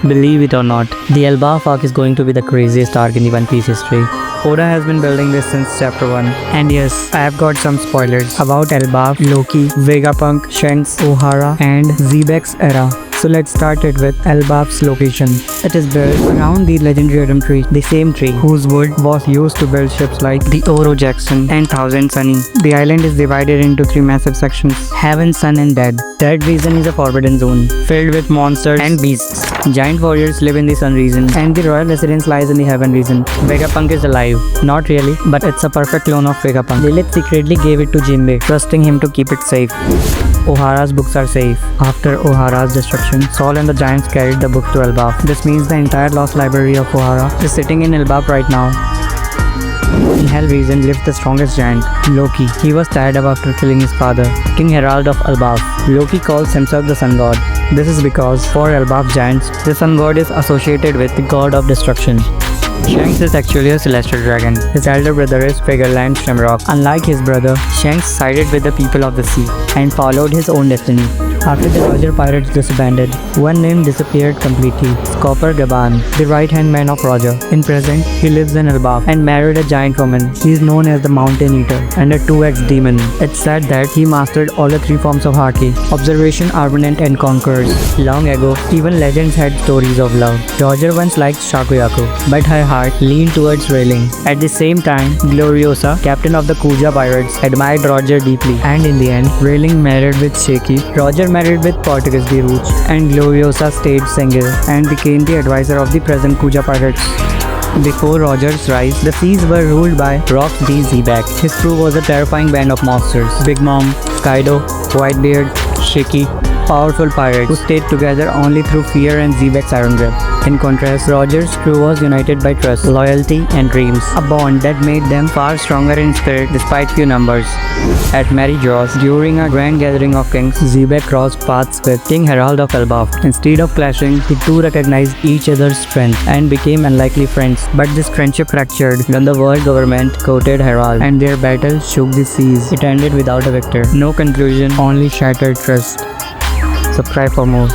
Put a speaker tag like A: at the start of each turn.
A: Believe it or not, the Elbaf arc is going to be the craziest arc in the One Piece history. Oda has been building this since chapter 1. And yes, I have got some spoilers about Elbaf, Loki, Vegapunk, Shanks, O'Hara and Zebek's era. So let's start it with Elbaf's location. It is built around the legendary Adam tree, the same tree whose wood was used to build ships like the Oro Jackson and Thousand Sunny. The island is divided into 3 massive sections: Heaven, Sun and Dead. Dead region is a forbidden zone filled with monsters and beasts. Giant warriors live in the Sun region and the royal residence lies in the Heaven region. Vegapunk is alive. Not really, but it's a perfect clone of Vegapunk. Lilith secretly gave it to Jinbe, trusting him to keep it safe. O'Hara's books are safe. After O'Hara's destruction, Saul and the giants carried the book to Elbaf. This means the entire lost library of O'Hara is sitting in Elbaf right now. In Hell region lived the strongest giant, Loki. He was tired of after killing his father, King Herald of Elbaf. Loki calls himself the Sun God. This is because for Elbaf giants, the Sun God is associated with the god of destruction. Shanks is actually a celestial dragon. His elder brother is Figureland Shamrock. Unlike his brother, Shanks sided with the people of the sea and followed his own destiny. After the Roger pirates disbanded, one name disappeared completely: Scopper Gaban, the right-hand man of Roger. In present, he lives in Elbaf and married a giant woman. He is known as the Mountain Eater and a 2x demon. It's said that he mastered all the 3 forms of Haki: observation, armament and conquers. Long ago, even legends had stories of love. Roger once liked Shakuyaku, but her heart leaned towards Rayling. At the same time, Gloriosa, captain of the Kuja pirates, admired Roger deeply, and in the end, Rayling married with Shaki. Roger married with Portuguese de Rouge, and Gloriosa stayed single and became the advisor of the present Kuja pirates. Before Roger's rise, the seas were ruled by Rock D. Zebek. His crew was a terrifying band of monsters: Big Mom, Kaido, Whitebeard, Shiki, powerful pirates who stayed together only through fear and Zebek's iron grip. In contrast, Roger's crew was united by trust, loyalty and dreams, a bond that made them far stronger in spirit despite few numbers. At Mary Jaws, during a grand gathering of kings, Zebek crossed paths with King Herald of Elbaf. Instead of clashing, the two recognized each other's strength and became unlikely friends. But this friendship fractured when the world government courted Herald, and their battle shook the seas. It ended without a victor. No conclusion, only shattered trust. Subscribe for more.